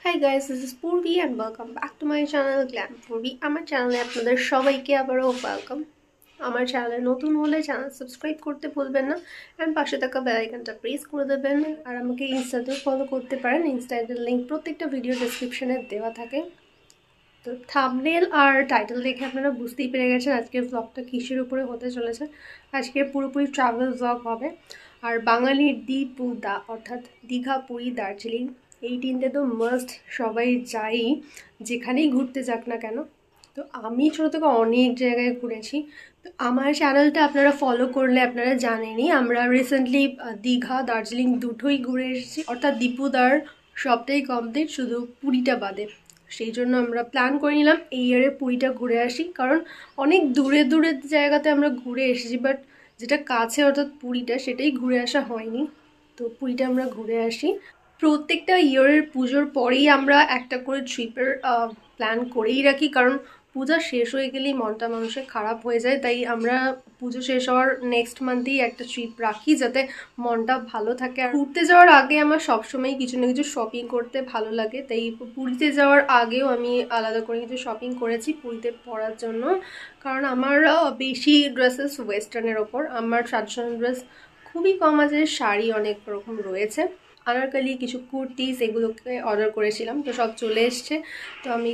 Hi guys, this is Purvi and welcome back to my channel Glam Purvi. আমার চ্যানেলে আপনাদের সবাইকে আবারও ওয়েলকাম। আমার চ্যানেলে নতুন হলে চ্যানেল সাবস্ক্রাইব করতে ভুলবেন না এন্ড পাশে থাকা বেল আইকনটা প্রেস করে দেবেন আর আমাকে ইনস্টাতেও ফলো করতে পারেন। ইনস্টার লিংক প্রত্যেকটা ভিডিও ডেসক্রিপশনে দেওয়া থাকে। তো থাম্বনেল আর টাইটেল দেখে আপনারা বুঝতেই পেরে গেছেন আজকের ব্লগটা কিসের উপরে হতে চলেছে। আজকে পুরোপুরি ট্রাভেল ব্লগ হবে আর বাঙালির দীপুদা অর্থাৎ দীঘা, পুরী, দার্জিলিং এই তিনটে তো মাস্ট, সবাই যাই যেখানেই ঘুরতে যাক না কেন। তো আমি ছোটো থেকে অনেক জায়গায় ঘুরেছি। তো আমার চ্যানেলটা আপনারা ফলো করলে আপনারা জানেনই আমরা রিসেন্টলি দীঘা, দার্জিলিং দুটোই ঘুরে এসেছি, অর্থাৎ দীপুদার সবটাই কমপ্লিট, শুধু পুরীটা বাদে। সেই জন্য আমরা প্ল্যান করে নিলাম এই ইয়ারে পুরীটা ঘুরে আসি, কারণ অনেক দূরে দূরে জায়গাতে আমরা ঘুরে এসেছি বাট যেটা কাছে অর্থাৎ পুরীটা সেটাই ঘুরে আসা হয়নি। তো পুরীটা আমরা ঘুরে আসি। প্রত্যেকটা ইয়ারের পুজোর পরেই আমরা একটা করে ট্রিপের প্ল্যান করেই রাখি, কারণ পূজা শেষ হয়ে গেলেই মনটা মানুষের খারাপ হয়ে যায়। তাই আমরা পুজো শেষ হওয়ার নেক্সট মান্থেই একটা ট্রিপ রাখি যাতে মনটা ভালো থাকে। আর ঘুরতে যাওয়ার আগে আমার সবসময় কিছু না কিছু শপিং করতে ভালো লাগে, তাই পুরীতে যাওয়ার আগেও আমি আলাদা করে কিছু শপিং করেছি পুরীতে পরার জন্য। কারণ আমার বেশি ড্রেসেস ওয়েস্টার্নের ওপর, আমার ট্র্যাডিশনাল ড্রেস খুবই কম আছে, শাড়ি অনেক রকম রয়েছে, আনারকালি, কিছু কুর্তিস, এগুলোকে অর্ডার করেছিলাম, তো সব চলে এসছে। তো আমি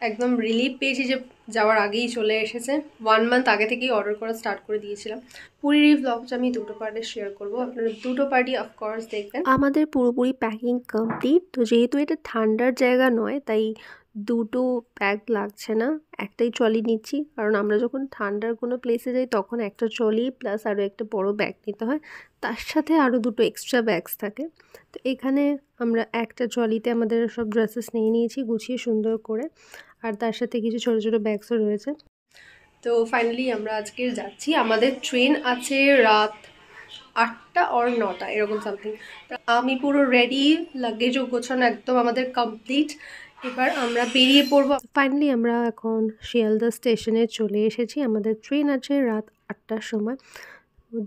একদম রিলিফ পেয়েছি যে যাওয়ার আগেই চলে এসেছে। 1 মান্থ আগে থেকেই অর্ডার করা স্টার্ট করে দিয়েছিলাম। পুরীর এই ব্লগটা আমি দুটো পার্টে শেয়ার করবো, আপনারা দুটো পার্টি অফকোর্স দেখবেন। আমাদের পুরোপুরি প্যাকিং কমপ্লিট। তো যেহেতু এটা ঠান্ডার জায়গা নয় তাই দুটো ব্যাগ লাগছে না, একটাই ট্রলি নিচ্ছি, কারণ আমরা যখন ঠান্ডার কোনো প্লেসে যাই তখন একটা ট্রলি প্লাস আরও একটা বড় ব্যাগ নিতে হয়, তার সাথে আরও দুটো এক্সট্রা ব্যাগস থাকে। তো এখানে আমরা একটা ট্রলিতে আমাদের সব ড্রেসেস নিয়ে নিয়েছি গুছিয়ে সুন্দর করে, আর তার সাথে কিছু ছোটো ছোটো ব্যাগসও রয়েছে। তো ফাইনালি আমরা আজকে যাচ্ছি। আমাদের ট্রেন আছে রাত 8টা or 9টা এরকম সামথিং। আমি পুরো রেডি, লাগেজও গোছানো একদম আমাদের কমপ্লিট। এবার আমরা বেরিয়ে পড়বো। ফাইনালি আমরা এখন শিয়ালদা স্টেশনে চলে এসেছি। আমাদের ট্রেন আছে রাত 8টার সময়।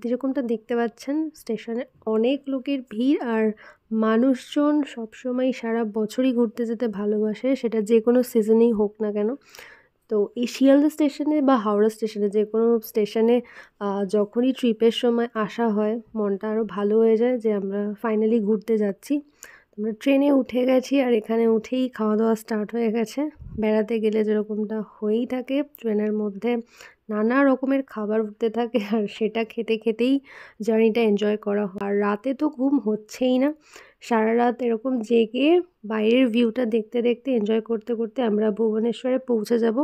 যেরকমটা দেখতে পাচ্ছেন স্টেশনে অনেক লোকের ভিড়, আর মানুষজন সবসময় সারা বছরই ঘুরতে যেতে ভালোবাসে, সেটা যে কোনো সিজনেই হোক না কেন। তো এই শিয়ালদা স্টেশনে বা হাওড়া স্টেশনে যে কোনো স্টেশনে যখনই ট্রিপের সময় আসা হয় মনটা আরও ভালো হয়ে যায় যে আমরা ফাইনালি ঘুরতে যাচ্ছি। আমরা ট্রেনে উঠে গেছি আর এখানে উঠেই খাওয়া দাওয়া স্টার্ট হয়ে গেছে। বেড়াতে গেলে যেরকমটা হয়েই থাকে, ট্রেনের মধ্যে নানা রকমের খাবার উঠতে থাকে আর সেটা খেতে খেতেই জার্নিটা এনজয় করা হয়। আর রাতে তো ঘুম হচ্ছেই না, সারা রাত এরকম জেগে বাইরের ভিউটা দেখতে দেখতে এনজয় করতে করতে আমরা ভুবনেশ্বরে পৌঁছে যাব।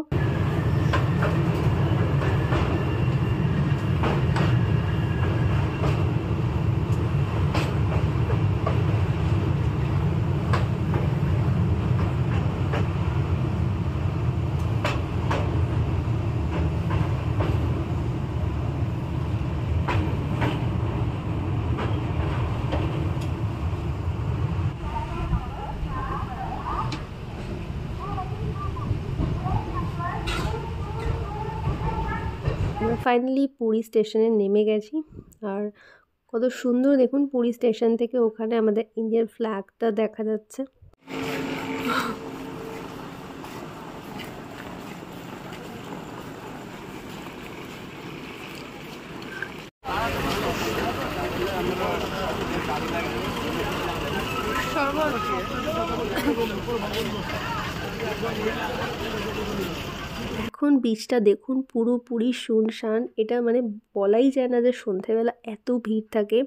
আমরা ফাইনালি পুরী স্টেশনে নেমে গেছি, আর কত সুন্দর দেখুন পুরী স্টেশন থেকে ওখানে আমাদের ইন্ডিয়ান ফ্ল্যাগটা দেখা যাচ্ছে। এখন বিচটা দেখুন পুরোপুরি শুনশান, এটা মানে বলাই যায় না যে সন্ধেবেলা এত ভিড় থাকে।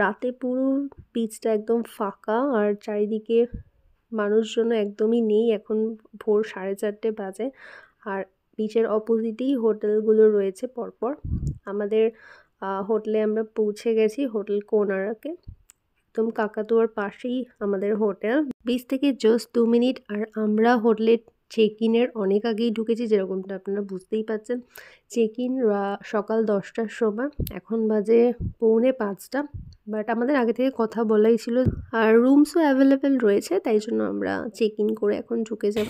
রাতে পুরো বিচটা একদম ফাঁকা আর চারিদিকে মানুষজন একদমই নেই। এখন ভোর 4:30 বাজে আর বিচের অপোজিটেই হোটেলগুলো রয়েছে পরপর। আমাদের হোটেলে আমরা পৌঁছে গেছি, হোটেল কোনারকে, একদম কাকাতুয়ার পাশেই আমাদের হোটেল। বিচ থেকে জাস্ট 2 মিনিট, আর আমরা হোটেলের চেক ইনের অনেক আগেই ঢুকেছি, যেরকমটা আপনারা বুঝতেই পারছেন। চেক ইন সকাল 10টার সময়, এখন বাজে 4:45। বাট আমাদের আগে থেকে কথা বলাই ছিল, আর রুমসও অ্যাভেলেবেল রয়েছে, তাই জন্য আমরা চেক ইন করে এখন ঢুকে যাব।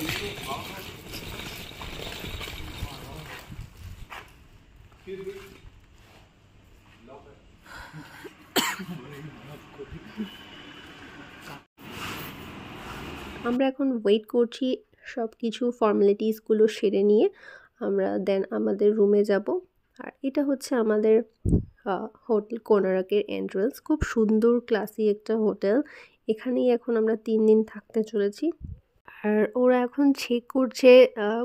আমরা এখন ওয়েট করছি সব কিছু ফর্মালিটিসগুলো সেরে নিয়ে আমরা দেন আমাদের রুমে যাব। আর এটা হচ্ছে আমাদের হোটেল কোনারকের এন্ট্রান্স। খুব সুন্দর ক্লাসি একটা হোটেল। এখানেই এখন আমরা 3 দিন থাকতে চলেছি। আর ওরা এখন চেক করছে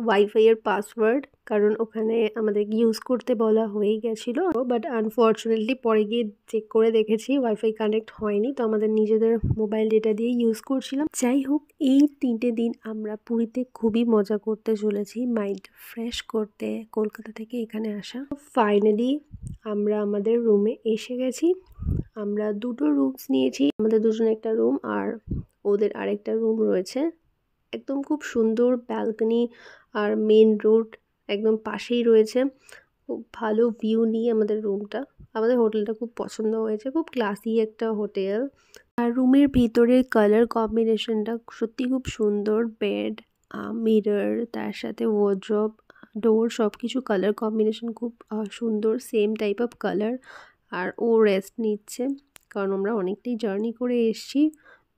ওয়াইফাইয়ের পাসওয়ার্ড, কারণ ওখানে আমাদের ইউজ করতে বলা হয়েই গেছিলো, বাট আনফর্চুনেটলি পরে গিয়ে চেক করে দেখেছি ওয়াইফাই কানেক্ট হয়নি, তো আমাদের নিজেদের মোবাইল ডেটা দিয়ে ইউজ করছিলাম। যাই হোক, এই 3টে দিন আমরা পুরীতে খুবই মজা করতে চলেছি, মাইন্ড ফ্রেশ করতে কলকাতা থেকে এখানে আসা। ফাইনালি আমরা আমাদের রুমে এসে গেছি। আমরা 2টো রুমস নিয়েছি, আমাদের দুজনে একটা রুম আর ওদের আরেকটা রুম রয়েছে। একদম খুব সুন্দর ব্যালকনি আর মেন রোড একদম পাশেই রয়েছে। খুব ভালো ভিউ নিয়ে আমাদের রুমটা, আমাদের হোটেলটা খুব পছন্দ হয়েছে। খুব ক্লাসি একটা হোটেল। আর রুমের ভিতরে কালার কম্বিনেশনটা সত্যি খুব সুন্দর। বেড, মিরর, তার সাথে ওয়ার্ড্রব, ডোর, সব কিছু কালার কম্বিনেশন খুব সুন্দর, সেম টাইপ অফ কালার। আর ও রেস্ট নিচ্ছে কারণ আমরা অনেকটাই জার্নি করে এসেছি।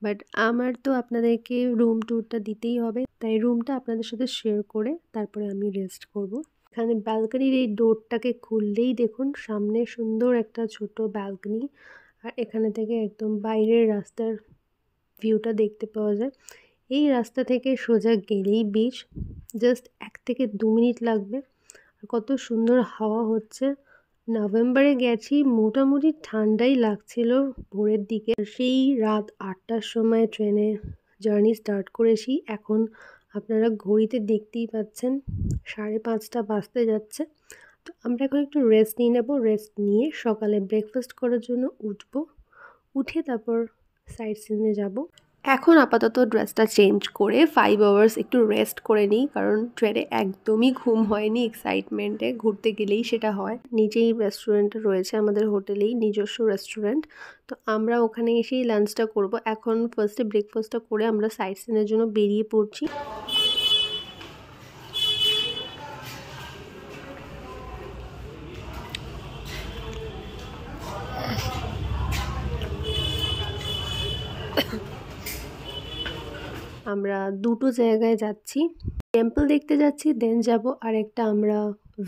বাট আমার তো আপনাদেরকে রুম ট্যুরটা দিতেই হবে, তাই রুমটা আপনাদের সাথে শেয়ার করে তারপরে আমি রেস্ট করব। এখানে ব্যালকনির এই ডোরটাকে খুললেই দেখুন সামনে সুন্দর একটা ছোট ব্যালকনি, আর এখানে থেকে একদম বাইরের রাস্তার ভিউটা দেখতে পাওয়া যায়। এই রাস্তা থেকে সোজা গেলেই বিচ, জাস্ট 1 থেকে 2 মিনিট লাগবে। আর কত সুন্দর হাওয়া হচ্ছে। নভেম্বরে গেছি, মোটামুটি ঠান্ডাই লাগছিল ভোরের দিকে। সেই রাত 8টার সময় ট্রেনে জার্নি স্টার্ট করেছি। এখন আপনারা ঘড়িতে দেখতেই পাচ্ছেন 5:30 বাজতে যাচ্ছে। তো আমরা এখন একটু রেস্ট নিয়ে নেব। রেস্ট নিয়ে সকালে ব্রেকফাস্ট করার জন্য উঠে তারপর সাইট সিনে যাব। এখন আপাতত ড্রেসটা চেঞ্জ করে 5 আওয়ার্স একটু রেস্ট করে নিই, কারণ ট্রেনে একদমই ঘুম হয়নি। এক্সাইটমেন্টে ঘুরতে গেলেই সেটা হয়। নিচেই রেস্টুরেন্ট রয়েছে আমাদের হোটেলেই, নিজস্ব রেস্টুরেন্ট। তো আমরা ওখানে এসেই লাঞ্চটা করব। এখন ফার্স্টে ব্রেকফাস্টটা করে আমরা সাইট সিনের জন্য বেরিয়ে পড়ছি। আমরা 2টো জায়গায় যাচ্ছি, টেম্পল দেখতে যাচ্ছি, দেন যাব আর একটা আমরা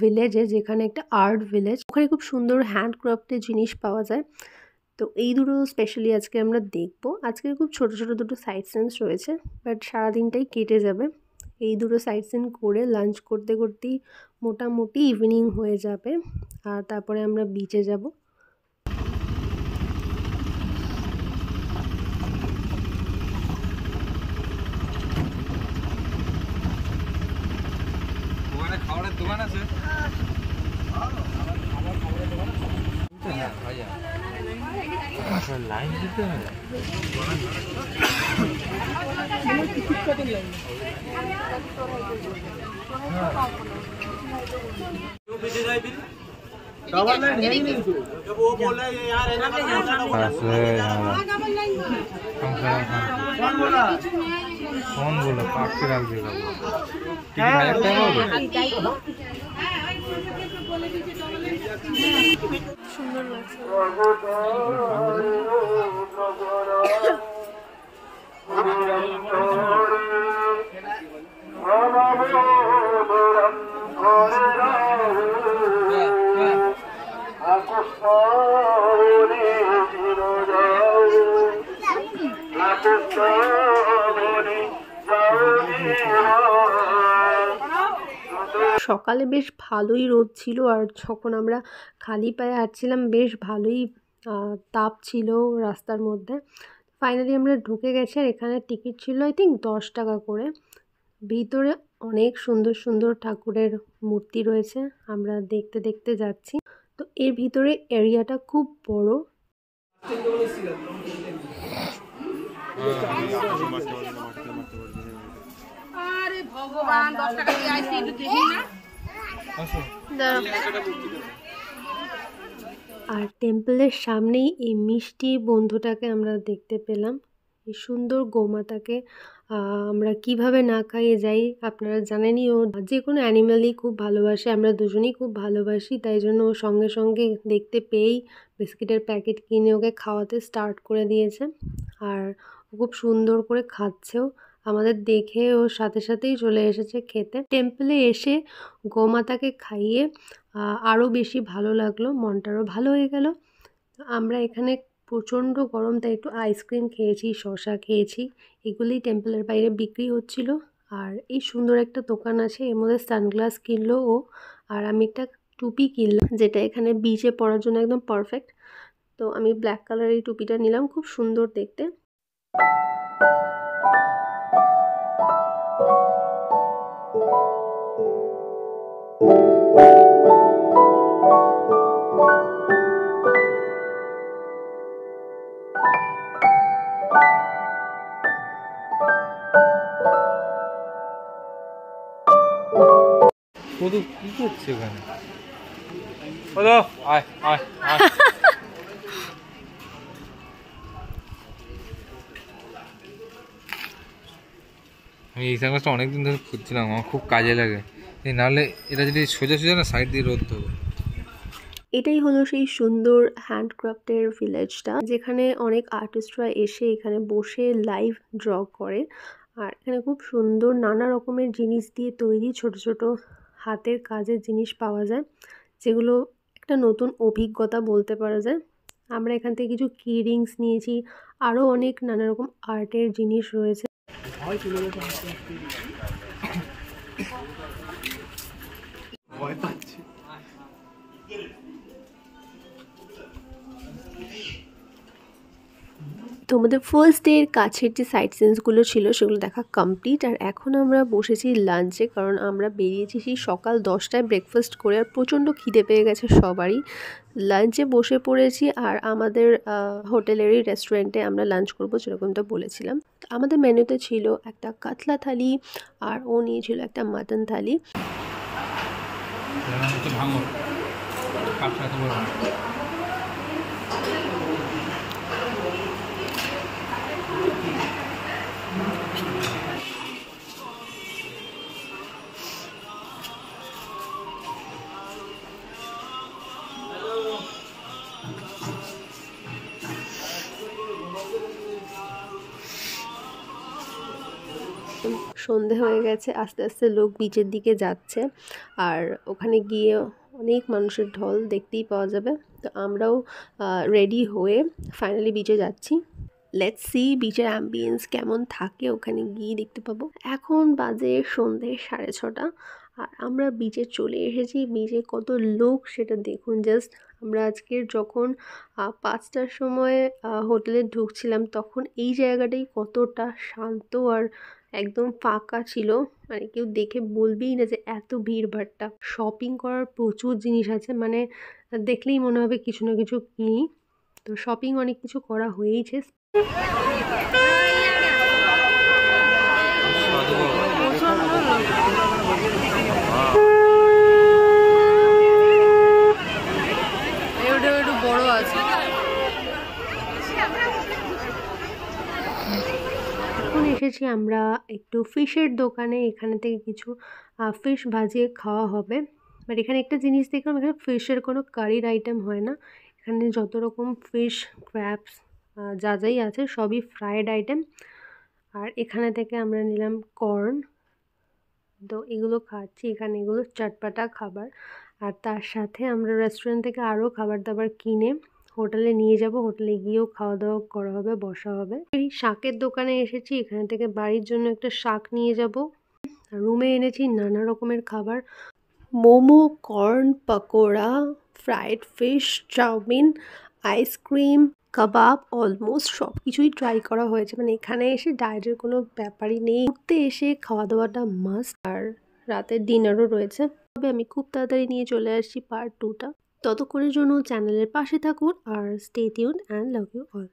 ভিলেজে, যেখানে একটা আর্ট ভিলেজ, ওখানে খুব সুন্দর হ্যান্ডক্রাফটের জিনিস পাওয়া যায়। তো এই দুটো স্পেশালি আজকে আমরা দেখব। আজকে খুব ছোট ছোট 2টো সাইট সিনস রয়েছে, বাট সারাদিনটাই কেটে যাবে। এই 2টো সাইট সিন করে লাঞ্চ করতে করতেই মোটামুটি ইভিনিং হয়ে যাবে। আর তারপরে আমরা বিচে যাব। খাবারের দোকান আছে? লাইন দিতে হবে। कौन बोला काट के रख देगा? সুন্দর লাগছে। সকালে বেশ ভালোই রোদ ছিল, আর যখন আমরা খালি পায়ে হাঁটছিলাম বেশ ভালোই তাপ ছিল রাস্তার মধ্যে। ফাইনালি আমরা ঢুকে গেছি, আর এখানে টিকিট ছিল আই থিঙ্ক 10 টাকা করে। ভিতরে অনেক সুন্দর সুন্দর ঠাকুরের মূর্তি রয়েছে, আমরা দেখতে দেখতে যাচ্ছি। তো এর ভিতরে এরিয়াটা খুব বড়। আরে ভগবান, 10 টাকা দিয়ে আইছি, একটু দেখি না। আর টেম্পলের সামনেই এই মিষ্টি বন্ধুটাকে আমরা দেখতে পেলাম। এই সুন্দর গোমাতাকে আমরা কিভাবে না খাইয়ে যাই, আপনারা জানেনই ও যে কোনো অ্যানিম্যালই খুব ভালোবাসে, আমরা দুজনেই খুব ভালোবাসি। তাই জন্য ও সঙ্গে সঙ্গে দেখতে পেয়েই বিস্কিটের প্যাকেট কিনে ওকে খাওয়াতে স্টার্ট করে দিয়েছে, আর ও খুব সুন্দর করে খাচ্ছেও। আমাদের দেখে ও সাথে সাথেই চলে এসেছে খেতে। টেম্পলে এসে গোমাতাকে খাইয়ে আরও বেশি ভালো লাগলো, মনটারও ভালো হয়ে গেল। আমরা এখানে প্রচণ্ড গরম তাই একটু আইসক্রিম খেয়েছি, শসা খেয়েছি, এগুলোই টেম্পলের বাইরে বিক্রি হচ্ছিল। আর এই সুন্দর একটা দোকান আছে, এর মধ্যে সানগ্লাস কিনলো ও, আর আমি একটা টুপি কিনলাম যেটা এখানে বিচে পরার জন্য একদম পারফেক্ট। তো আমি ব্ল্যাক কালারের এই টুপিটা নিলাম, খুব সুন্দর দেখতে। কত কি করছে এখানে? কত আয় আয় আয়। আমি এই সানগ্লাসটা অনেকদিন ধরে খুঁজছিলাম, আমার খুব কাজে লাগে। নাহলে এটা যদি সোজা সোজা না সাইড দিয়ে রোদ হবে। এটাই হলো সেই সুন্দর হ্যান্ডক্রাফটের ভিলেজটা, যেখানে অনেক আর্টিস্টরা এসে এখানে বসে লাইভ ড্র করে। আর এখানে খুব সুন্দর নানা রকমের জিনিস দিয়ে তৈরি ছোট ছোট হাতের কাজের জিনিস পাওয়া যায়, যেগুলো একটা নতুন অভিজ্ঞতা বলতে পারা যায়। আমরা এখান থেকে কিছু কি রিংস নিয়েছি, আরও অনেক নানা রকম আর্টের জিনিস রয়েছে। তোমাদের ফার্স্ট ডে এর কাছের যে সাইট সিনসগুলো ছিল সেগুলো দেখা কমপ্লিট। আর এখন আমরা বসেছি লাঞ্চে, কারণ আমরা বেরিয়েছি সেই সকাল 10টায় ব্রেকফাস্ট করে, আর প্রচণ্ড খিদে পেয়ে গেছে সবারই। লাঞ্চে বসে পড়েছি, আর আমাদের হোটেলেরই রেস্টুরেন্টে আমরা লাঞ্চ করবো যেরকমটা বলেছিলাম। আমাদের মেনুতে ছিল একটা কাতলা থালি, আর ও নিয়েছিল একটা মাটন থালি। সন্ধে হয়ে গেছে, আস্তে আস্তে লোক বিচের দিকে যাচ্ছে, আর ওখানে গিয়ে অনেক মানুষের ঢল দেখতেই পাওয়া যাবে। তো আমরাও রেডি হয়ে ফাইনালি বিচে যাচ্ছি। লেটস সি বিচের অ্যাম্বিয়েন্স কেমন থাকে, ওখানে গিয়ে দেখতে পাবো। এখন বাজে সন্ধে 6:30, আর আমরা বিচে চলে এসেছি। বিচে কত লোক সেটা দেখুন জাস্ট। আমরা আজকের যখন 5টার সময় হোটেলে ঢুকছিলাম, তখন এই জায়গাটাই কতটা শান্ত আর একদম ফাঁকা ছিল, মানে কেউ দেখে বলবেই না যে এত ভিড়ভাট্টা। শপিং করার প্রচুর জিনিস আছে, মানে দেখলেই মনে হবে কিছু না কিছু কিনি। তো শপিং অনেক কিছু করা হয়েইছে। একটু বড় আছে। এখন এসেছি আমরা একটু ফিশের দোকানে, এখানে থেকে কিছু ফিশ ভাজিয়ে খাওয়া হবে। বাট এখানে একটা জিনিস দেখলাম, এখানে ফিশের কোনো কারির আইটেম হয় না। এখানে যত রকম ফিশ, ক্র্যাবস যা যাই আছে সবই ফ্রায়েড আইটেম। আর এখানে থেকে আমরা নিলাম কর্ন, তো এগুলো খাচ্ছি। এখানে এগুলো চটপাটা খাবার, আর তার সাথে আমরা রেস্টুরেন্ট থেকে আরও খাবার দাবার কিনে হোটেলে নিয়ে যাব। হোটেলে গিয়েও খাওয়া দাওয়া করা হবে, বসা হবে। এই শাকের দোকানে এসেছি, এখান থেকে বাড়ির জন্য একটা শাক নিয়ে যাব। রুমে এনেছি নানা রকমের খাবার, momo, corn pakora, fried fish, chowmein, ice cream, kebab, almost সব কিছুই ট্রাই করা হয়েছে। মানে এখানে এসে ডায়েটের কোনো ব্যাপারই নেই, ঘুরতে এসে খাওয়া দাওয়াটা মাস্ট। আর রাতের ডিনারও রয়েছে, তবে আমি খুব তাড়াতাড়ি নিয়ে চলে আসছি পার্ট 2টা। ততক্ষণের জন্য চ্যানেলের পাশে থাকুন, আর stay tuned and love you all.